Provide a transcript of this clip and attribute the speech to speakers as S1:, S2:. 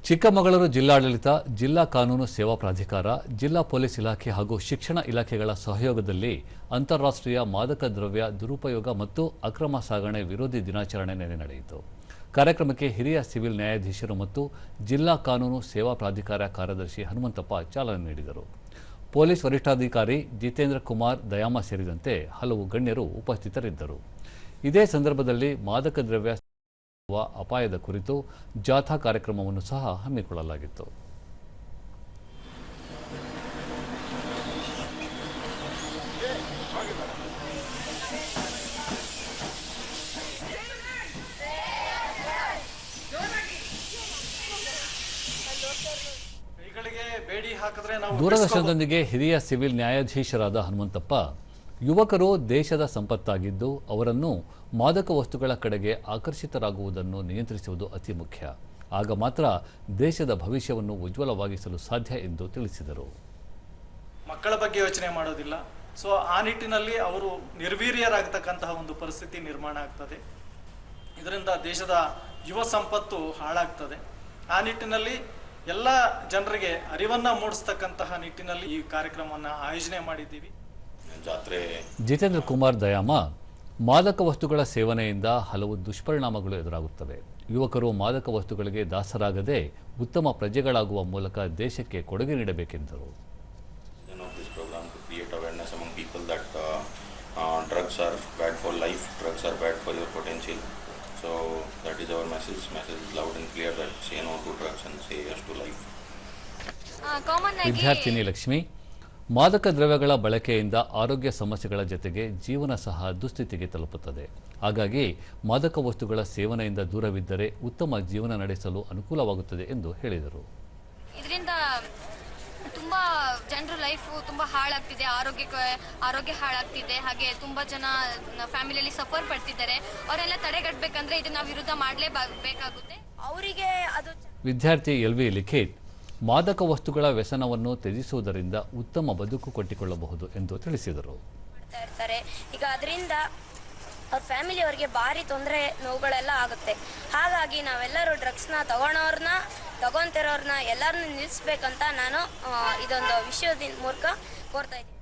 S1: ಚಿಕ್ಕಮಗಳೂರು ಜಿಲ್ಲಾಡಳಿತ, ಜಿಲ್ಲಾ ಕಾನೂನು ಸೇವಾ ಪ್ರಾಧಿಕಾರ, ಜಿಲ್ಲಾ ಪೊಲೀಸ್ ಇಲಾಖೆ ಹಾಗೂ ಶಿಕ್ಷಣ ಇಲಾಖೆಗಳ ಸಹಯೋಗದಲ್ಲಿ ಅಂತಾರಾಷ್ಟ್ರೀಯ ಮಾದಕ ದ್ರವ್ಯ ದುರುಪಯೋಗ ಮತ್ತು ಅಕ್ರಮ ಸಾಗಣೆ ವಿರೋಧಿ ದಿನಾಚರಣೆ ನಡೆಯಿತು. ಕಾರ್ಯಕ್ರಮಕ್ಕೆ ಹಿರಿಯ ಸಿವಿಲ್ ನ್ಯಾಯಾಧೀಶರು ಮತ್ತು ಜಿಲ್ಲಾ ಕಾನೂನು ಸೇವಾ ಪ್ರಾಧಿಕಾರ ಕಾರ್ಯದರ್ಶಿ ಹನುಮಂತಪ್ಪ ಚಾಲನೆ ನೀಡಿದರು. ಪೊಲೀಸ್ ವರಿಷ್ಠಾಧಿಕಾರಿ ಜಿತೇಂದ್ರ ಕುಮಾರ್ ದಯಾಮ ಸೇರಿದಂತೆ ಹಲವು ಗಣ್ಯರು ಉಪಸ್ಥಿತರಿದ್ದರು. ಇದೇ ಸಂದರ್ಭದಲ್ಲಿ ಮಾದಕ ದ್ರವ್ಯ ಅಪಾಯದ ಕುರಿತು ಜಾಥಾ ಕಾರ್ಯಕ್ರಮವನ್ನು ಸಹ ಹಮ್ಮಿಕೊಳ್ಳಲಾಗಿತ್ತು. ದೂರದರ್ಶನದೊಂದಿಗೆ ಹಿರಿಯ ಸಿವಿಲ್ ನ್ಯಾಯಾಧೀಶರಾದ ಹನುಮಂತಪ್ಪ, ಯುವಕರು ದೇಶದ ಸಂಪತ್ತಾಗಿದ್ದು ಅವರನ್ನು ಮಾದಕ ವಸ್ತುಗಳ ಕಡೆಗೆ ಆಕರ್ಷಿತರಾಗುವುದನ್ನು ನಿಯಂತ್ರಿಸುವುದು ಅತಿ ಮುಖ್ಯ. ಆಗ ಮಾತ್ರ ದೇಶದ ಭವಿಷ್ಯವನ್ನು ಉಜ್ವಲವಾಗಿಸಲು ಸಾಧ್ಯ ಎಂದು ತಿಳಿಸಿದರು.
S2: ಮಕ್ಕಳ ಬಗ್ಗೆ ಯೋಚನೆ ಮಾಡೋದಿಲ್ಲ. ಸೊ ಆ ನಿಟ್ಟಿನಲ್ಲಿ ಅವರು ನಿರ್ವೀರ್ಯರಾಗತಕ್ಕಂತಹ ಒಂದು ಪರಿಸ್ಥಿತಿ ನಿರ್ಮಾಣ ಆಗ್ತದೆ. ಇದರಿಂದ ದೇಶದ ಯುವ ಸಂಪತ್ತು ಹಾಳಾಗ್ತದೆ. ಆ ನಿಟ್ಟಿನಲ್ಲಿ ಎಲ್ಲ ಜನರಿಗೆ ಅರಿವನ್ನ ಮೂಡಿಸ್ತಕ್ಕಂತಹ ನಿಟ್ಟಿನಲ್ಲಿ ಈ ಕಾರ್ಯಕ್ರಮವನ್ನು ಆಯೋಜನೆ ಮಾಡಿದ್ದೀವಿ.
S1: ಜಿತೇಂದ್ರ ಕುಮಾರ್ ದಯಾಮ, ಮಾದಕ ವಸ್ತುಗಳ ಸೇವನೆಯಿಂದ ಹಲವು ದುಷ್ಪರಿಣಾಮಗಳು ಎದುರಾಗುತ್ತವೆ. ಯುವಕರು ಮಾದಕ ವಸ್ತುಗಳಿಗೆ ದಾಸರಾಗದೆ ಉತ್ತಮ ಪ್ರಜೆಗಳಾಗುವ ಮೂಲಕ ದೇಶಕ್ಕೆ ಕೊಡುಗೆ ನೀಡಬೇಕೆಂದರು.
S3: So that is our message is loud and clear that say no to drugs and say yes to life.
S1: ವಿದ್ಯಾರ್ಥಿನಿ ಲಕ್ಷ್ಮಿ, ಮಾದಕ ದ್ರವ್ಯಗಳ ಬಳಕೆಯಿಂದ ಆರೋಗ್ಯ ಸಮಸ್ಯೆಗಳ ಜೊತೆಗೆ ಜೀವನ ಸಹ ದುಸ್ಥಿತಿಗೆ ತಲುಪುತ್ತದೆ. ಹಾಗಾಗಿ ಮಾದಕ ವಸ್ತುಗಳ ಸೇವನೆಯಿಂದ ದೂರವಿದ್ದರೆ ಉತ್ತಮ ಜೀವನ ನಡೆಸಲು ಅನುಕೂಲವಾಗುತ್ತದೆ ಎಂದು ಹೇಳಿದರು.
S4: ಇದರಿಂದ ತುಂಬಾ ಜನರ ಲೈಫ್ ತುಂಬಾ ಹಾಳಾಗ್ತಿದೆ, ಆರೋಗ್ಯ ಹಾಳಾಗ್ತಿದೆ. ಹಾಗೆ ತುಂಬಾ ಜನ ಫ್ಯಾಮಿಲಿಯಲ್ಲಿ ಸಫರ್ ಪಡ್ತಿದ್ದಾರೆ. ಅವರೆಲ್ಲ ತಡೆಗಟ್ಟಬೇಕಂದ್ರೆ ಇದನ್ನ ವಿರುದ್ಧ ಮಾಡಲೇಬೇಕಾಗುತ್ತೆ. ಅವರಿಗೆ ಅದು
S1: ವಿದ್ಯಾರ್ಥಿ ಎಲ್ವಿ ಲಿಖಿತ್, ಮಾದಕ ವಸ್ತುಗಳ ವ್ಯಸನವನ್ನು ತ್ಯಜಿಸುವುದರಿಂದ ಉತ್ತಮ ಬದುಕು ಕಟ್ಟಿಕೊಳ್ಳಬಹುದು ಎಂದು ತಿಳಿಸಿದರು.
S4: ಈಗ ಅದರಿಂದ ಅವ್ರ ಫ್ಯಾಮಿಲಿ ಅವರಿಗೆ ಭಾರಿ ತೊಂದರೆ ನೋವುಗಳೆಲ್ಲ ಆಗುತ್ತೆ. ಹಾಗಾಗಿ ನಾವೆಲ್ಲರೂ ಡ್ರಗ್ಸ್ನ ತಗೊಂತಿರೋರ್ನ ಎಲ್ಲರನ್ನೂ ನಿಲ್ಲಿಸ್ಬೇಕಂತ ನಾನು ಇದೊಂದು ವಿಷಯದ ಮೂಲಕ ಕೋರ್ತಾ ಇದ್ದೀನಿ.